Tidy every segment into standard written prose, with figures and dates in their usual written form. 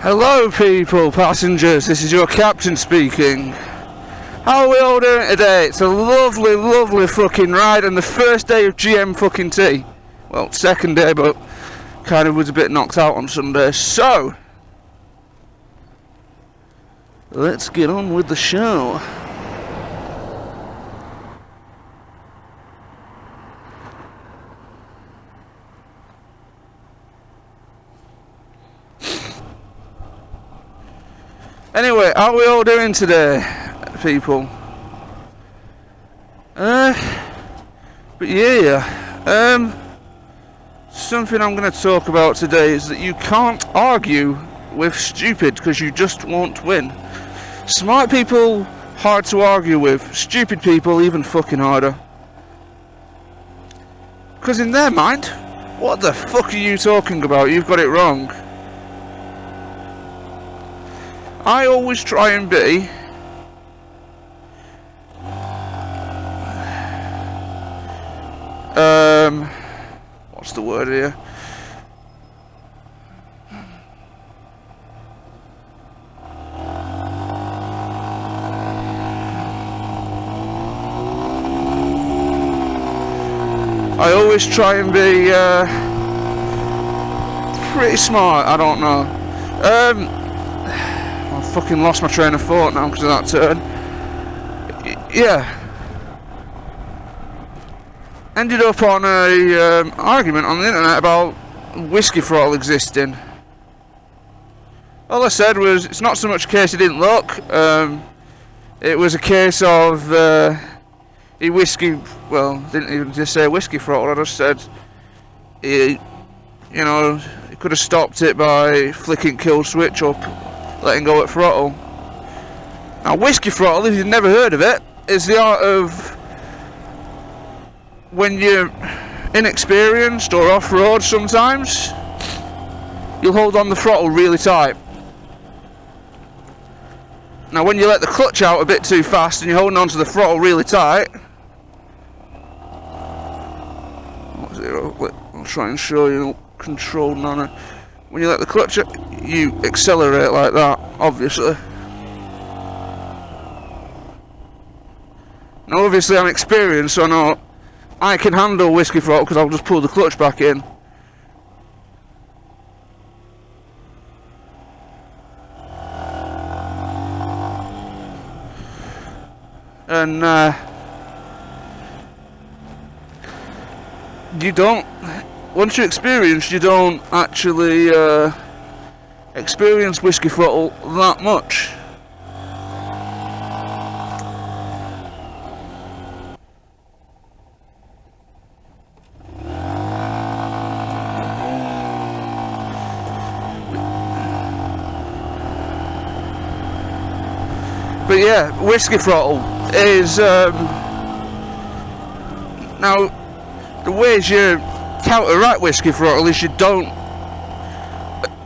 Hello people, passengers, this is your captain speaking. How are we all doing today? It's a lovely fucking ride and the first day of GM fucking T. Well, second day, but kind of was a bit knocked out on Sunday. So, let's get on with the show. Anyway, how are we all doing today, people? But yeah, something I'm going to talk about today is that you can't argue with stupid because you just won't win. Smart people, hard to argue with. Stupid people, even fucking harder. Because in their mind, what the fuck are you talking about? You've got it wrong. I always try and be what's the word here? I always try and be pretty smart, I don't know. I fucking lost my train of thought now because of that turn. Yeah. Ended up on a argument on the internet about whiskey throttle existing. All I said was it's not so much a case he didn't look. It was a case of he didn't even just say whiskey throttle. I just said he could have stopped it by flicking kill switch or letting go at throttle. Now, whiskey throttle, if you've never heard of it, is the art of when you're inexperienced or off-road sometimes, you'll hold on the throttle really tight. Now, when you let the clutch out a bit too fast and you're holding on to the throttle really tight, I'll try and show you controlled manner. When you let the clutch out, you accelerate like that, obviously. Now, obviously, I'm experienced, so I know I can handle whiskey throttle because I'll just pull the clutch back in. And you don't. Once you're experienced, you don't actually experience whiskey throttle that much. But yeah, whiskey throttle is now the ways you counteract whiskey throttle is you don't,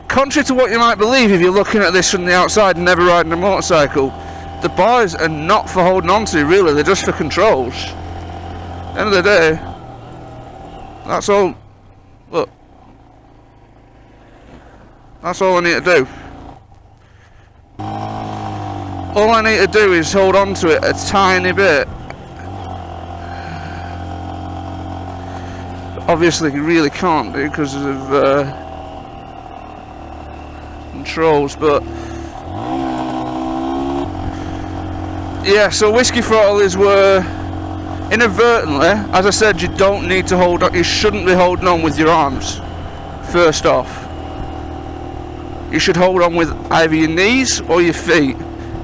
contrary to what you might believe if you're looking at this from the outside and never riding a motorcycle, the bars are not for holding on to, really, they're just for controls. End of the day, that's all. Look, that's all I need to do. All I need to do is hold on to it a tiny bit. Obviously you really can't do because of controls, but yeah, so whiskey throttle is where inadvertently, as I said, you don't need to hold on, you shouldn't be holding on with your arms, first off. You should hold on with either your knees or your feet,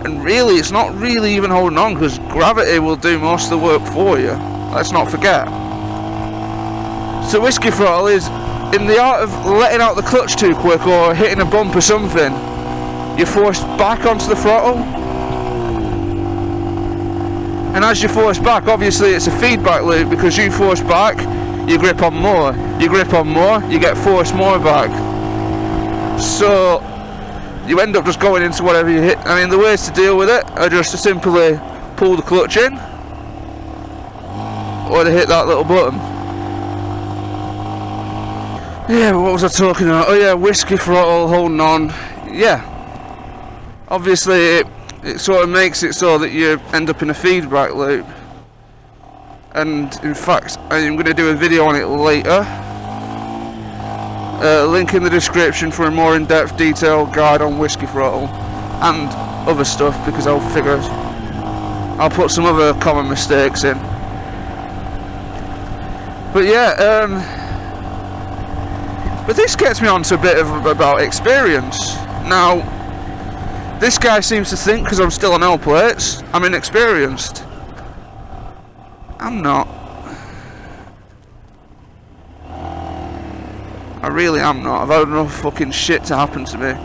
and really it's not really even holding on because gravity will do most of the work for you, let's not forget. So whiskey throttle is in the art of letting out the clutch too quick or hitting a bump or something. You're forced back onto the throttle, and as you force back, obviously it's a feedback loop because you force back, you grip on more, you grip on more, you get forced more back. So you end up just going into whatever you hit. I mean, the ways to deal with it are just to simply pull the clutch in or to hit that little button. Yeah, but what was I talking about? Oh yeah, whiskey throttle, holding on. yeah, obviously it sort of makes it so that you end up in a feedback loop. And in fact, I'm going to do a video on it later. Link in the description for a more in-depth detailed guide on whiskey throttle and other stuff, because I'll put some other common mistakes in. But yeah, but this gets me on to a bit about experience. Now, this guy seems to think because I'm still on L plates, I'm inexperienced. I'm not. I really am not. I've had enough fucking shit to happen to me.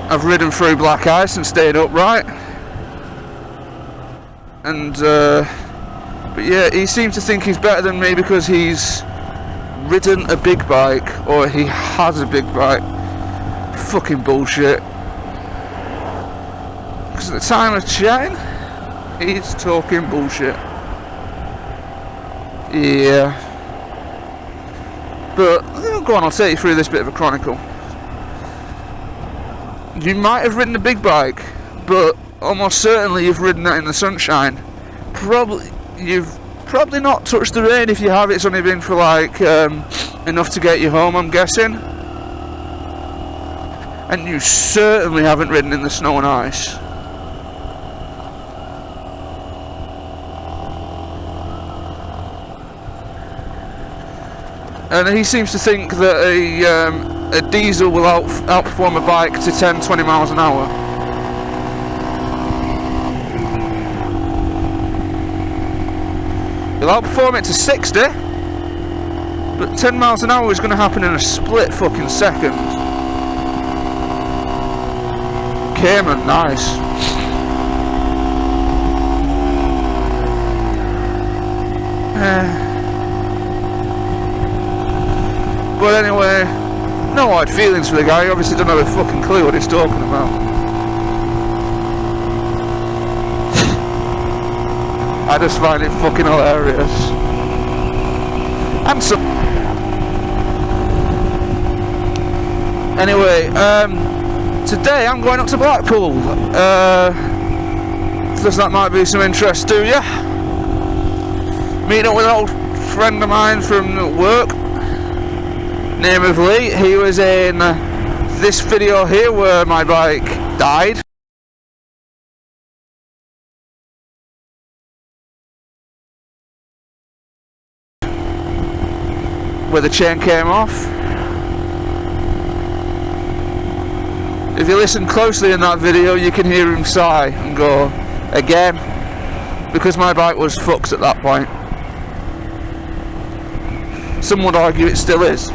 I've ridden through black ice and stayed upright. And, but yeah, he seems to think he's better than me because he's ridden a big bike, or he has a big bike. Fucking bullshit. Because at the time of chatting, he's talking bullshit. Yeah. But, go on, I'll take you through this bit of a chronicle. You might have ridden a big bike, but almost certainly you've ridden that in the sunshine. You've probably not touched the rain. If you have, it's only been for like enough to get you home, I'm guessing. And you certainly haven't ridden in the snow and ice. And he seems to think that a diesel will outperform a bike to 10-20 miles an hour. He'll outperform it to 60, but 10 miles an hour is going to happen in a split fucking second. Cayman, nice. But anyway, no hard feelings for the guy. He obviously don't have a fucking clue what he's talking about. I just find it fucking hilarious. And so, anyway, today I'm going up to Blackpool. Because that might be some interest to you. Meeting up with an old friend of mine from work. Name of Lee. He was in this video here where my bike died. Where the chain came off. If you listen closely in that video, you can hear him sigh and go, again, because my bike was fucked at that point. Some would argue it still is.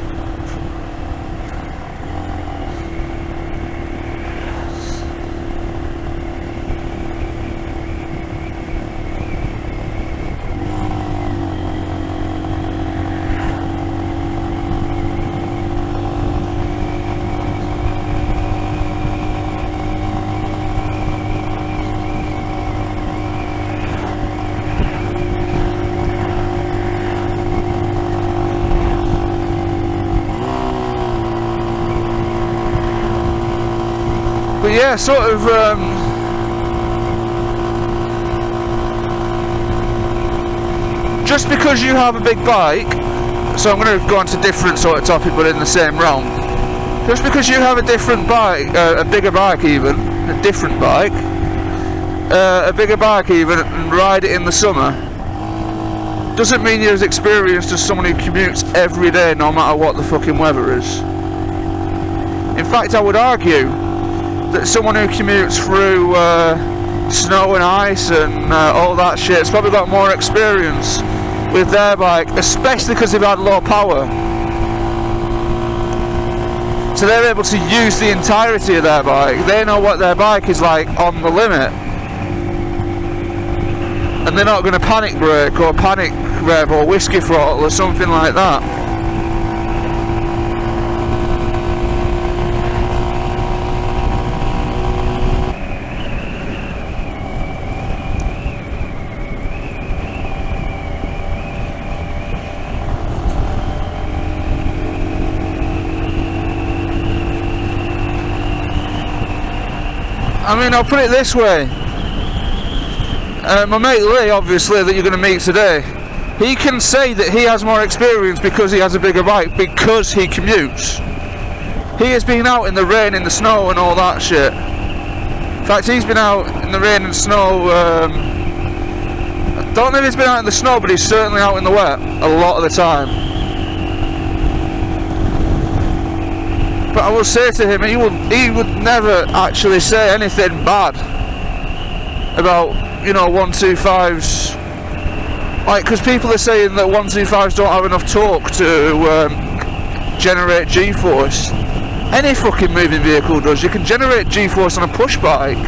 But yeah, sort of just because you have a big bike, so I'm going to go on to a different sort of topic but in the same realm. Just because you have a different bike, a bigger bike even, a different bike, a bigger bike even, and ride it in the summer, doesn't mean you're as experienced as someone who commutes every day no matter what the fucking weather is. In fact, I would argue that someone who commutes through snow and ice and all that shit has probably got more experience with their bike, especially because they've had low power. So they're able to use the entirety of their bike. They know what their bike is like on the limit. And they're not going to panic brake or panic rev or whiskey throttle or something like that. I mean, I'll put it this way. My mate Lee, obviously, that you're going to meet today, he can say that he has more experience because he has a bigger bike, because he commutes. He has been out in the rain, in the snow and all that shit. In fact, he's been out in the rain and snow, I don't know if he's been out in the snow, but he's certainly out in the wet a lot of the time. But I will say to him, he would never actually say anything bad about, you know, 125s. Like, because people are saying that 125s don't have enough torque to generate G-force. Any fucking moving vehicle does. You can generate G-force on a push bike.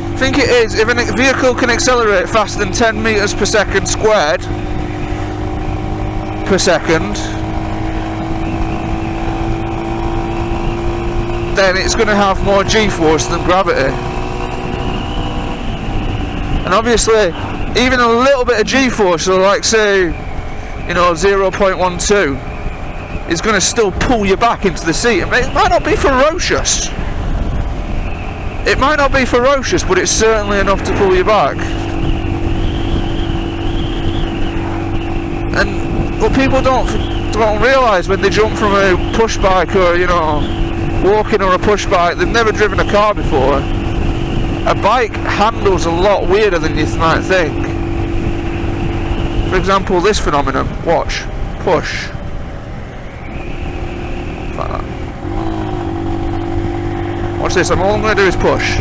I think it is. If a vehicle can accelerate faster than 10 meters per second squared per second, then it's going to have more G-force than gravity. And obviously, even a little bit of G-force, so like say, you know, 0.12, is going to still pull you back into the seat. It might not be ferocious. It might not be ferocious, but it's certainly enough to pull you back. And what people don't realise when they jump from a push bike or, you know, walking or a push bike, they've never driven a car before. A bike handles a lot weirder than you might think. For example, this phenomenon. Watch. Push. Like that. Watch this. All I'm going to do is push.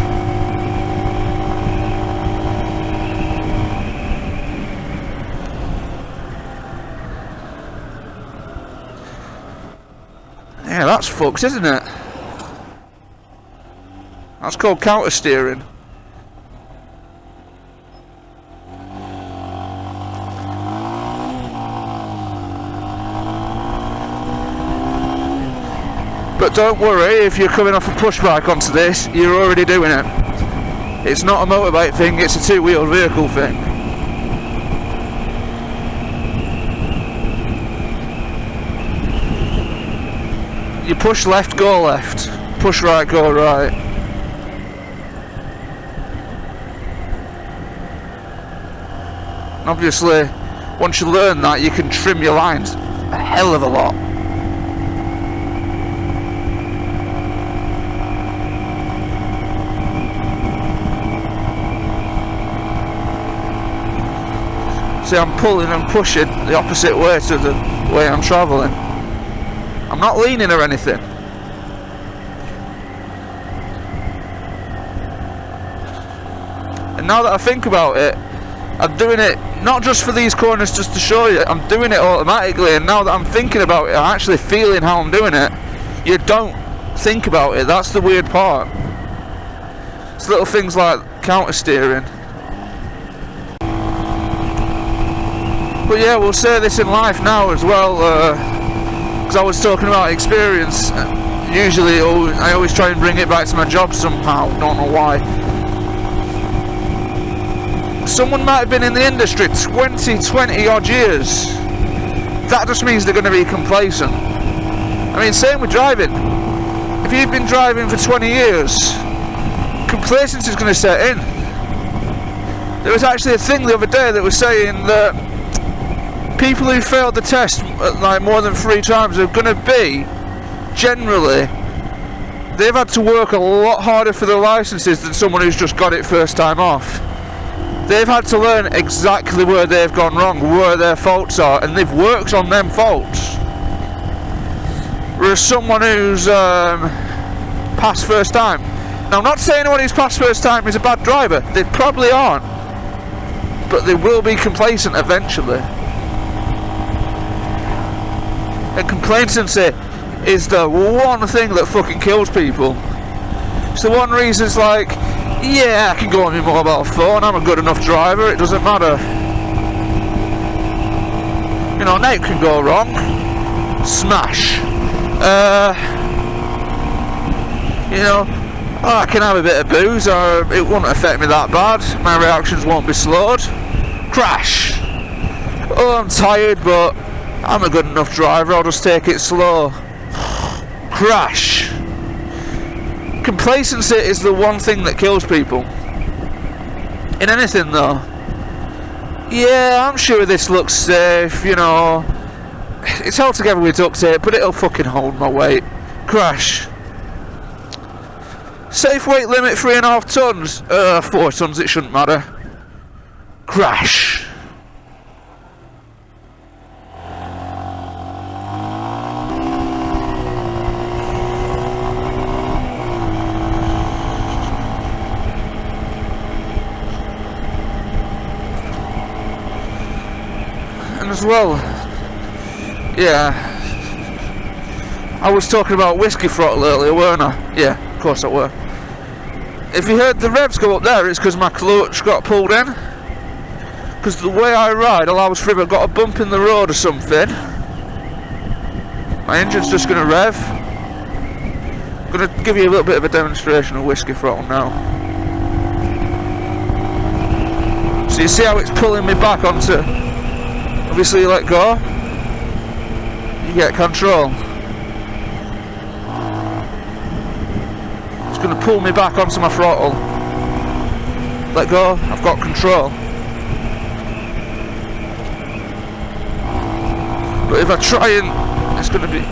Yeah, that's fucked, isn't it? That's called counter steering. But don't worry, if you're coming off a push bike onto this, you're already doing it. It's not a motorbike thing, it's a two-wheeled vehicle thing. You push left, go left. Push right, go right. And obviously, once you learn that, you can trim your lines a hell of a lot. See, I'm pulling and pushing the opposite way to the way I'm travelling. I'm not leaning or anything. And now that I think about it, I'm doing it not just for these corners just to show you, I'm doing it automatically, and now that I'm thinking about it, I'm actually feeling how I'm doing it. You don't think about it, that's the weird part. It's little things like counter steering. But yeah, we'll say this in life now as well, because I was talking about experience. Usually I always try and bring it back to my job somehow, don't know why. Someone might have been in the industry 20 odd years. That just means they're going to be complacent. I mean, same with driving. If you've been driving for 20 years, complacency is going to set in. There was actually a thing the other day that was saying that people who failed the test like more than 3 times are going to be, generally, they've had to work a lot harder for their licenses than someone who's just got it first time off. They've had to learn exactly where they've gone wrong, where their faults are, and they've worked on them faults. Whereas someone who's passed first time. Now, I'm not saying anyone who's passed first time is a bad driver. They probably aren't. But they will be complacent eventually. And complacency is the one thing that fucking kills people. It's the one reason it's like, yeah, I can go on my mobile phone, I'm a good enough driver, it doesn't matter. You know, nothing can go wrong. Smash. You know, I can have a bit of booze, or it won't affect me that bad, my reactions won't be slowed. Crash. Oh, I'm tired, but I'm a good enough driver, I'll just take it slow. Crash. Complacency is the one thing that kills people. In anything though. Yeah, I'm sure this looks safe, you know. It's held together with duct tape, but it'll fucking hold my weight. Crash. Safe weight limit 3.5 tons. 4 tons, it shouldn't matter. Crash. And as well, yeah, I was talking about whiskey throttle earlier, weren't I? Yeah, of course I were. If you heard the revs go up there, it's because my clutch got pulled in. Because the way I ride allows for if I've got a bump in the road or something, my engine's just going to rev. I'm going to give you a little bit of a demonstration of whiskey throttle now. So you see how it's pulling me back onto, obviously you let go, you get control. It's going to pull me back onto my throttle. Let go, I've got control. But if I try and, it's going to be,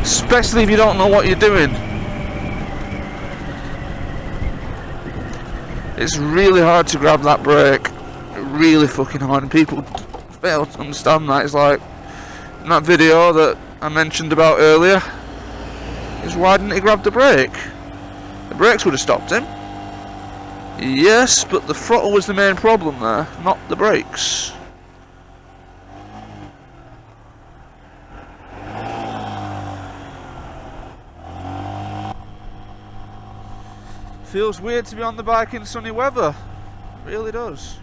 especially if you don't know what you're doing, it's really hard to grab that brake. Really fucking hard, and people fail to understand that. It's like in that video that I mentioned about earlier, is why didn't he grab the brake? The brakes would have stopped him. Yes, but the throttle was the main problem there, not the brakes. Feels weird to be on the bike in sunny weather. It really does.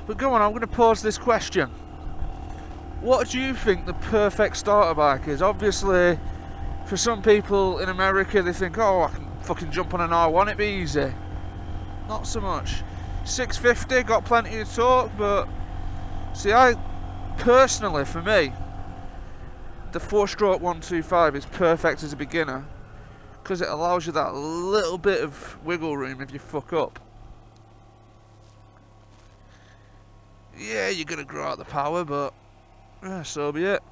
But go on, I'm going to pose this question. What do you think the perfect starter bike is? Obviously, for some people in America, they think, oh, I can fucking jump on an R1, it'd be easy. Not so much. 650, got plenty of torque, but see, I personally, for me, the 4-stroke 125 is perfect as a beginner because it allows you that little bit of wiggle room if you fuck up. Yeah, you're gonna grow out the power, but so be it.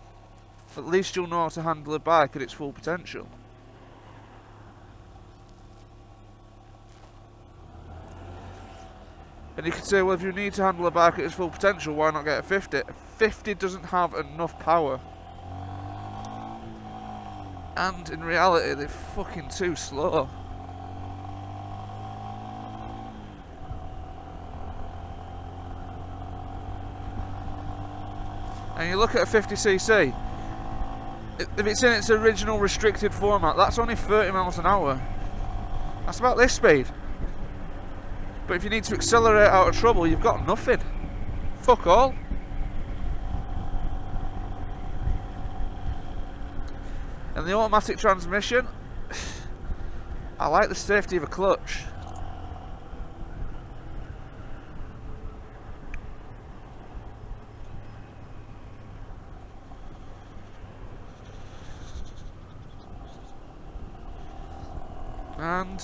At least you'll know how to handle a bike at its full potential. And you could say, well, if you need to handle a bike at its full potential, why not get a 50? A 50 doesn't have enough power. And in reality, they're fucking too slow. And you look at a 50cc, if it's in its original restricted format, that's only 30 miles an hour. That's about this speed. But if you need to accelerate out of trouble, you've got nothing. Fuck all. And the automatic transmission, I like the safety of a clutch. And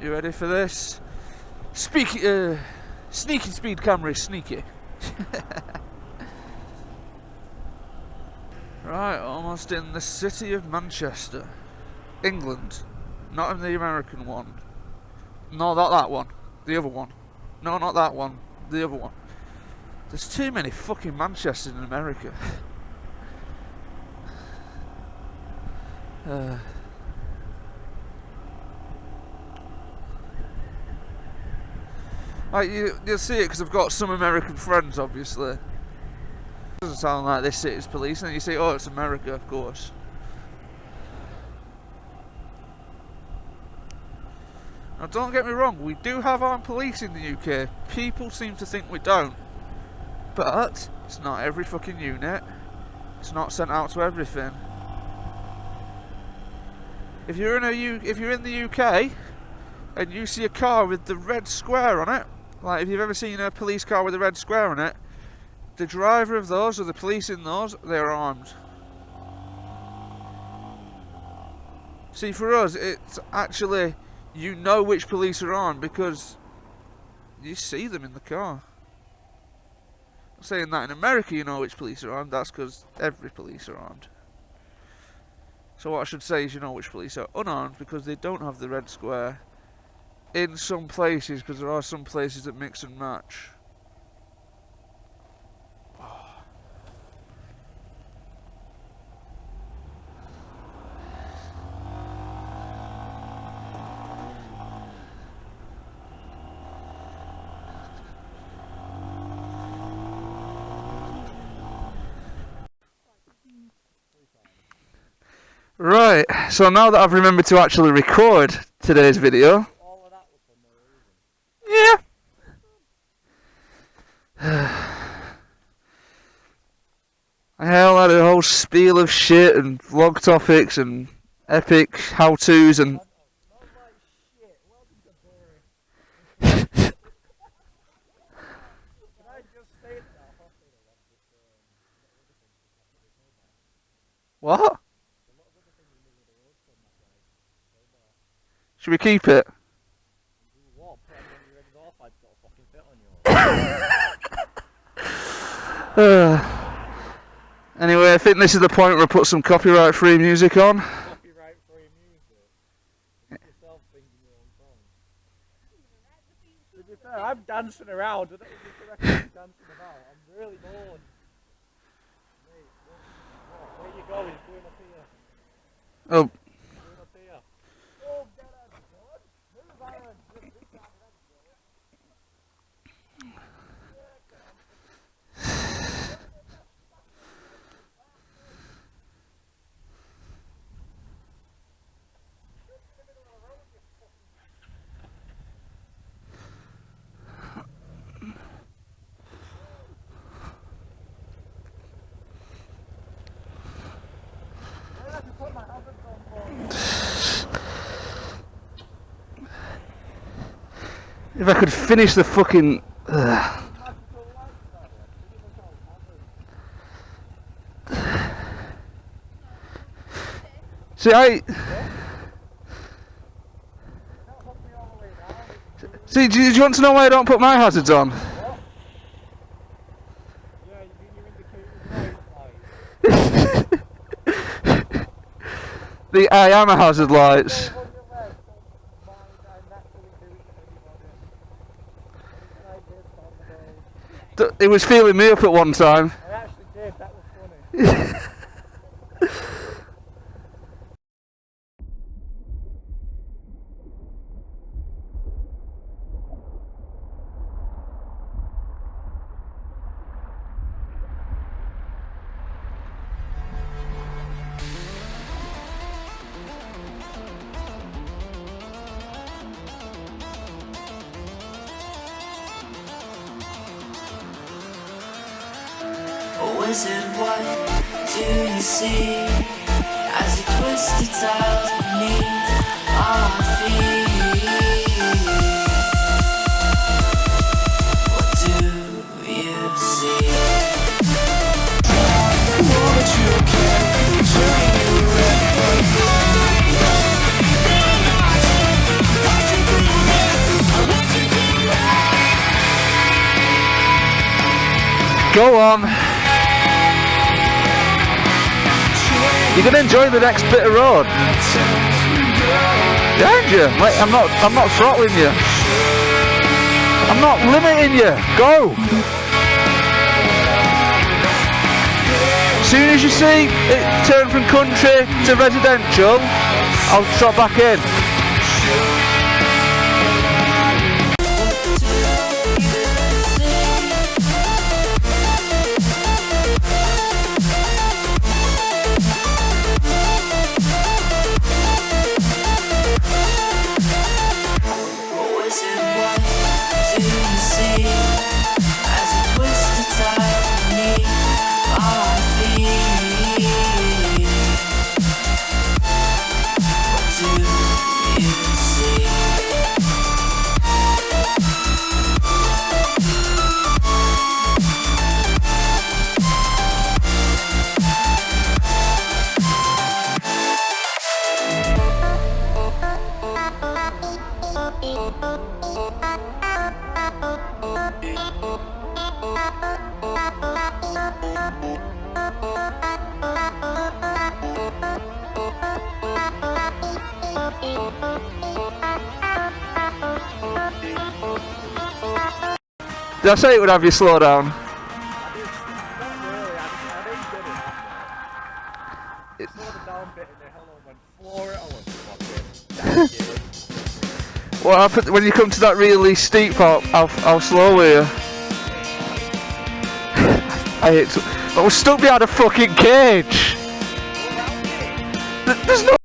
you ready for this? Sneaky speed camera is sneaky. Right, almost in the city of Manchester, England. Not in the American one. No, not that one. The other one. No, not that one. The other one. There's too many fucking Manchesters in America. Like you'll see it because I've got some American friends, obviously. It doesn't sound like this city's police, and you say, oh, it's America, of course. Now, don't get me wrong, we do have armed police in the UK. People seem to think we don't. But it's not every fucking unit. It's not sent out to everything. If you're in the UK and you see a car with the red square on it, like if you've ever seen a police car with a red square on it, the driver of those or the police in those, they're armed. See, for us, it's actually, you know which police are armed because you see them in the car. I'm saying that in America you know which police are armed, that's because every police are armed. So what I should say is you know which police are unarmed because they don't have the red square in some places, because there are some places that mix and match. Right, so now that I've remembered to actually record today's video. All of that was for no reason. Yeah. I had a whole spiel of shit and vlog topics and epic how-tos and... Not like shit. Welcome to boring. Can I just state that hospital was What? Should we keep it? what? Put on your red off, I'd got a fucking fit on you. Anyway, I think this is the point where I put some copyright-free music on. Copyright-free music. Make yourself singing your own song. To be fair, I'm dancing around. I don't think you reckon I'm dancing about. I'm really bored. Mate, where you going? Going up here. Oh. Going up here. Oh, get out, God. Move, Aaron. If I could finish the fucking... See, See, do you want to know why I don't put my hazards on? Yeah, you mean your indicator light? The I am a hazard lights. It was feeling me up at one time. I actually did, that was funny. Wizard, what do you see as you twist the tiles beneath our feet? What do you see? All that you can, turning you red, but Go on. You're gonna enjoy the next bit of road. Aren't you? Like, I'm not throttling you. I'm not limiting you. Go. As soon as you see it turn from country to residential, I'll drop back in. do Did I say it would have you slow down? Not really, I didn't get it. I slowed it down a bit and the hello went floor it. I was fucking. What happened when you come to that really steep part? How slow were you? I was stuck behind a fucking cage. There's no.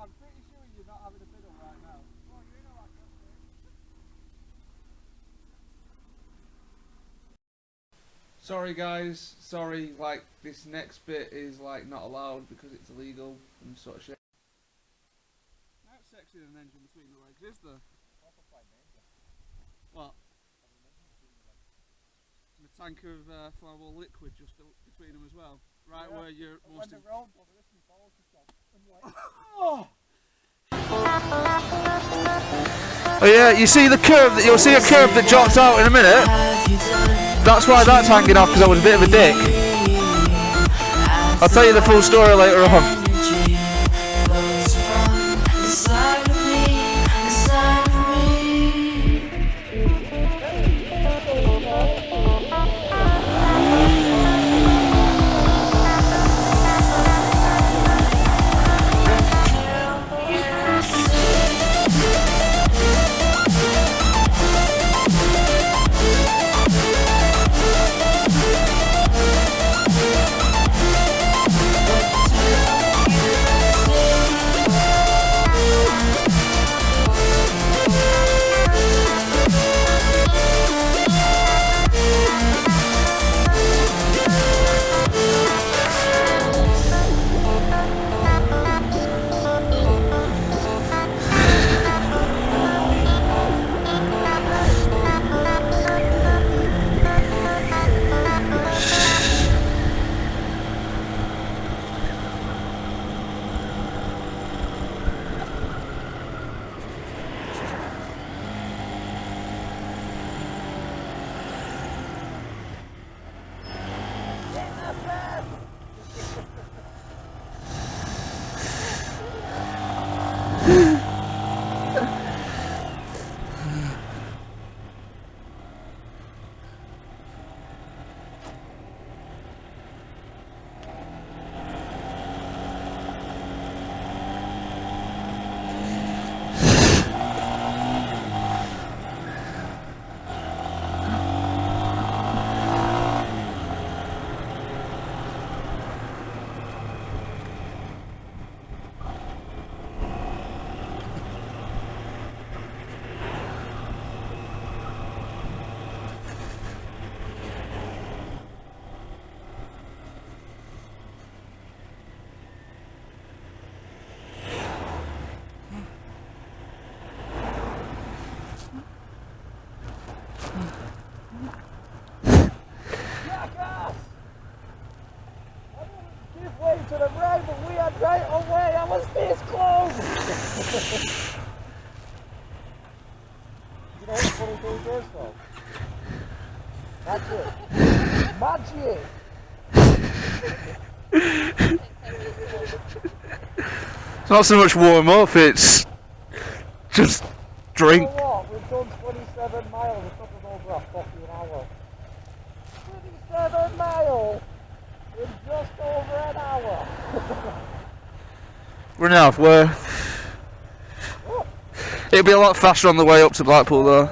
I'm pretty sure you're not having a fiddle right now. Sorry guys, sorry, like this next bit is like not allowed because it's illegal and sort of shit. How sexy an engine between the legs is there? What? And a tank of flammable liquid just between them as well. Right, yeah, where you're most of... Oh yeah, you see the curve, you'll see a curve that jots out in a minute. That's why that's hanging off, because I was a bit of a dick. I'll tell you the full story later on. to the right, but we had right away. I was this close. You know what the funny thing is, though? That's it. Magic. It's not so much warm up, it's just drink. You know what? We've done 27 miles. It took us over a fucking hour. 27 miles in just over an hour. We're halfway. It'll be a lot faster on the way up to Blackpool though.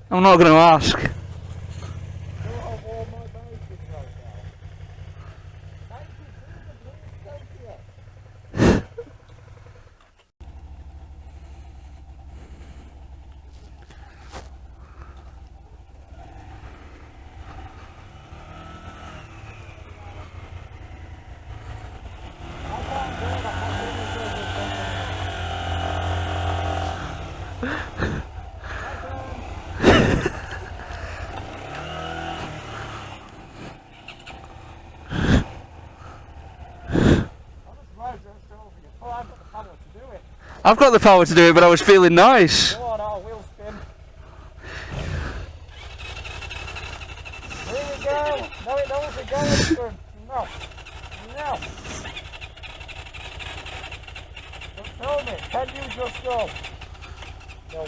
I'm not going to ask. I've got the power to do it, but I was feeling nice. Go on, I'll wheel spin. Here we go. No, it doesn't go anything. No. No. Just tell me, can you just go? No.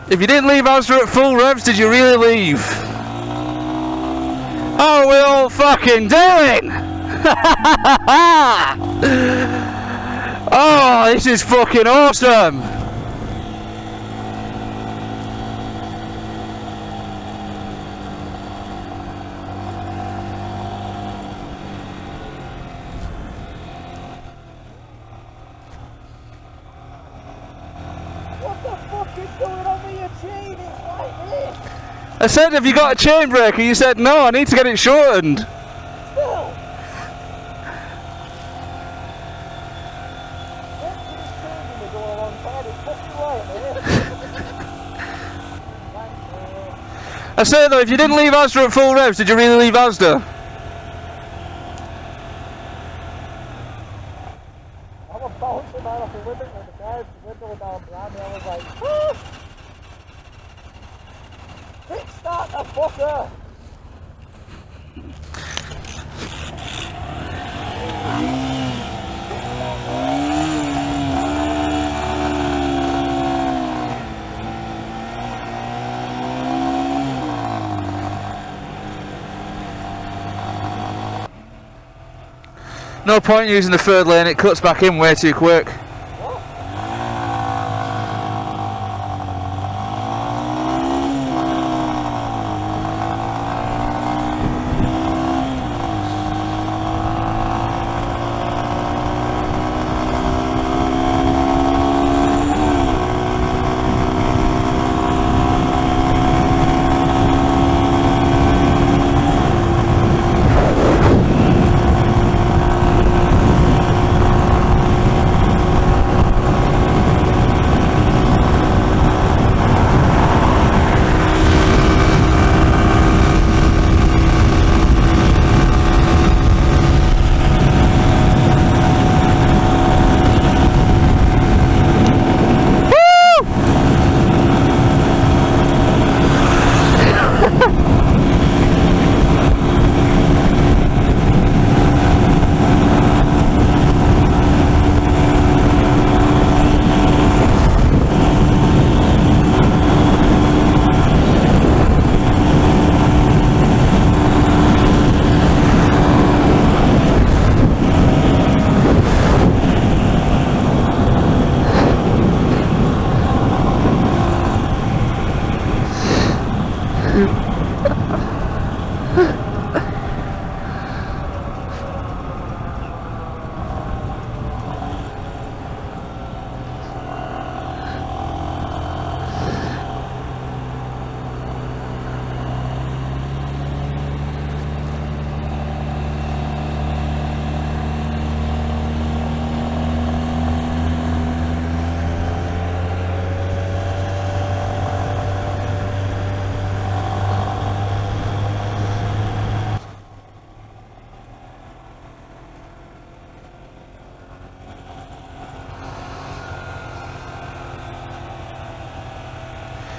If you didn't leave Asda at full revs, did you really leave? Oh, we're all fucking doing! Oh, this is fucking awesome! chain, it's like this. I said, have you got a chain breaker? You said, no, I need to get it shortened. Still. This chain when we go alongside, it's fucking right here. I said, though, if you didn't leave Asda at full revs, did you really leave Asda? I was bouncing right off the window when the guy's window down behind me. I was like, woo! Quick start that fucker! No point using the third lane, it cuts back in way too quick.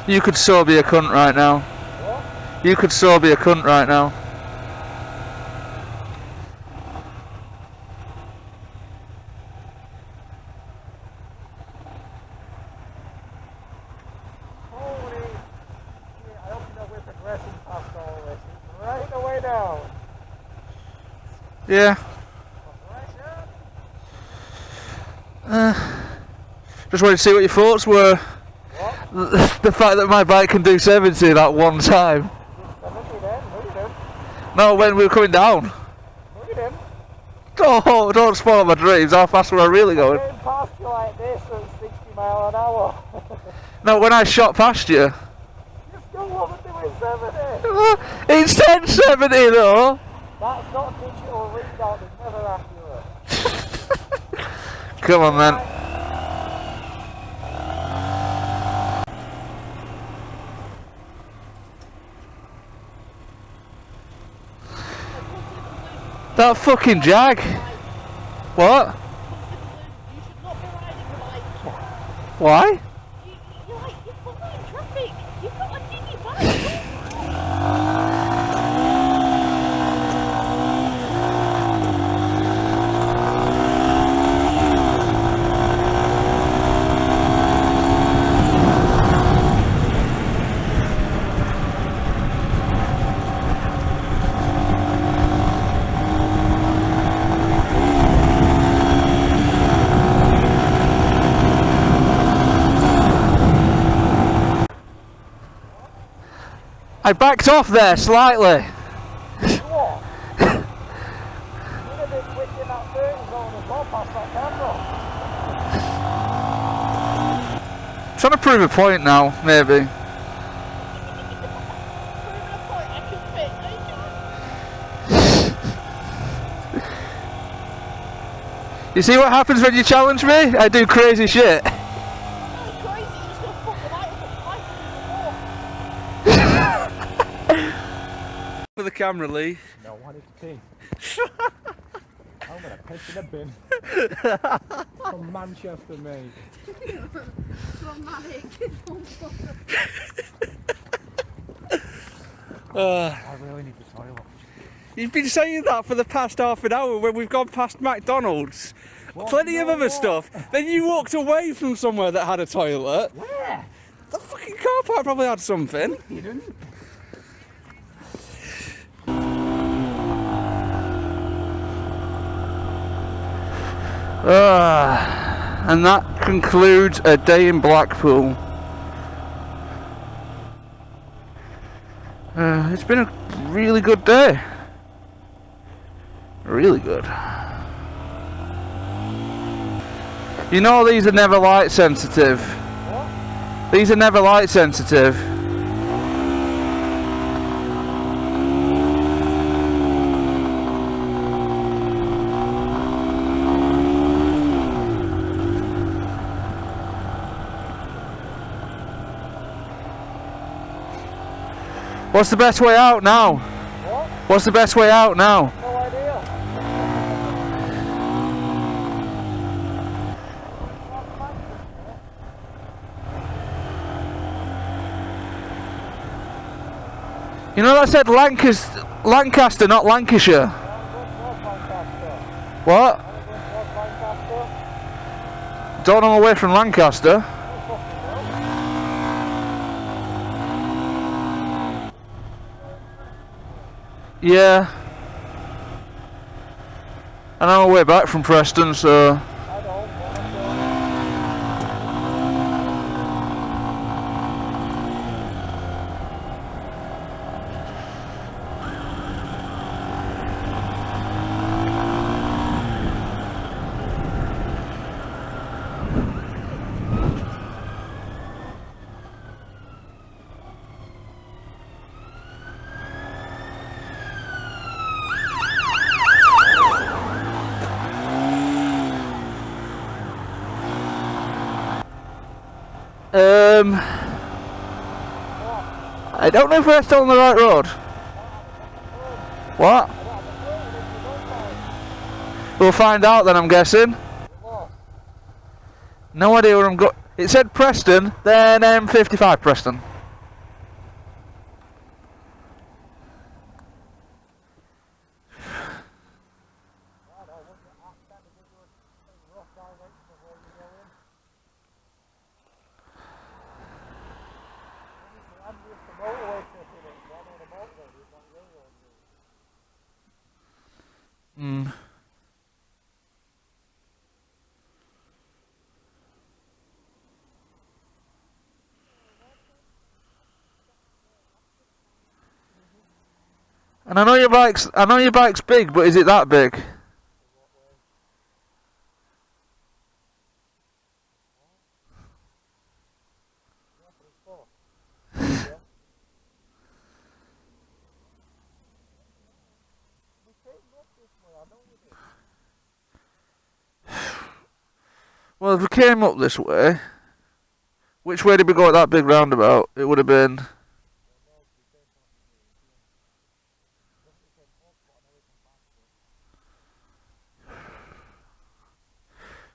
You could so be a cunt right now. What? You could so be a cunt right now. Holy shit, I hope you know we're progressing past all this. It's right away down. Yeah. Pressure. Just wanted to see what your thoughts were. What? The fact that my bike can do 70 that one time. 70 then? Look at him. No, when we were coming down. Look at him. Oh, don't spoil my dreams. How fast were I really going? Going past you like this at 60 mile an hour. No, when I shot past you. You still wasn't doing 70. It's 1070 though. That's not a digital readout, it's never accurate. Come on, man. That fucking Jag. What? You should not be riding the bike. Why? You're put that in traffic. You've got a dingy bike. I backed off there slightly. What? You're a bit quick in that 30 zone as well past that camera. Trying to prove a point now, maybe. You see what happens when you challenge me? I do crazy shit. You're crazy, you're just gonna fuck the light up and more. For the camera, Lee. No, I need to pee. I'm gonna piss in a bin. From Manchester, mate. I really need the toilet. You've been saying that for the past half an hour when we've gone past McDonald's. What? Plenty of No, other what? stuff. Then you walked away from somewhere that had a toilet. Where? The fucking car park probably had something. You didn't. And that concludes a day in Blackpool. It's been a really good day. Really good. You know these are never light sensitive. What? These are never light sensitive. What's the best way out now? What? What's the best way out now? No idea. You know that said Lancaster, not Lancashire. What? Don't know my way from Lancaster. Yeah. I know my way back from Preston, so... I don't know if we're still on the right road. What? We'll find out then, I'm guessing. No idea where I'm going. It said Preston, then M55 Preston. Hmm. And I know your bike's big, but is it that big? Well, if we came up this way, which way did we go at that big roundabout? It would have been...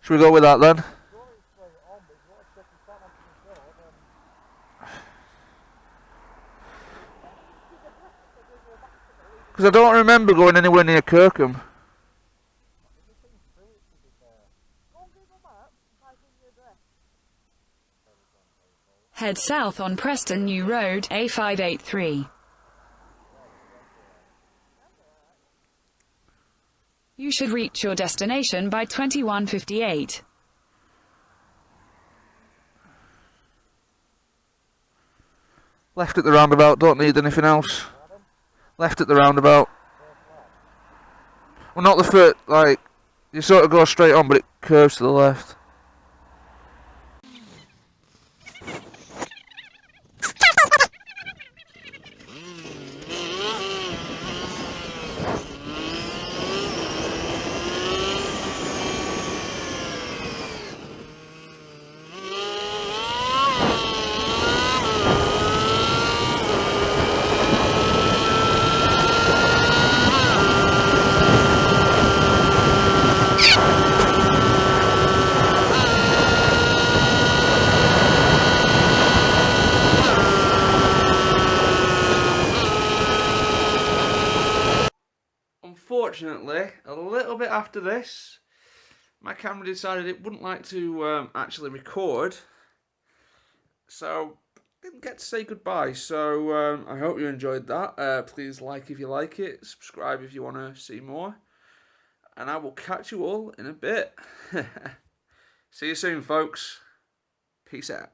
Should we go with that then? Because I don't remember going anywhere near Kirkham. Head south on Preston New Road, A583. You should reach your destination by 21:58. Left at the roundabout, don't need anything else. Left at the roundabout. Well, not the foot, like, you sort of go straight on, but it curves to the left. unfortunately, a little bit after this, my camera decided it wouldn't like to actually record. So, didn't get to say goodbye. So, I hope you enjoyed that. Please like if you like it. Subscribe if you want to see more. And I will catch you all in a bit. See you soon, folks. Peace out.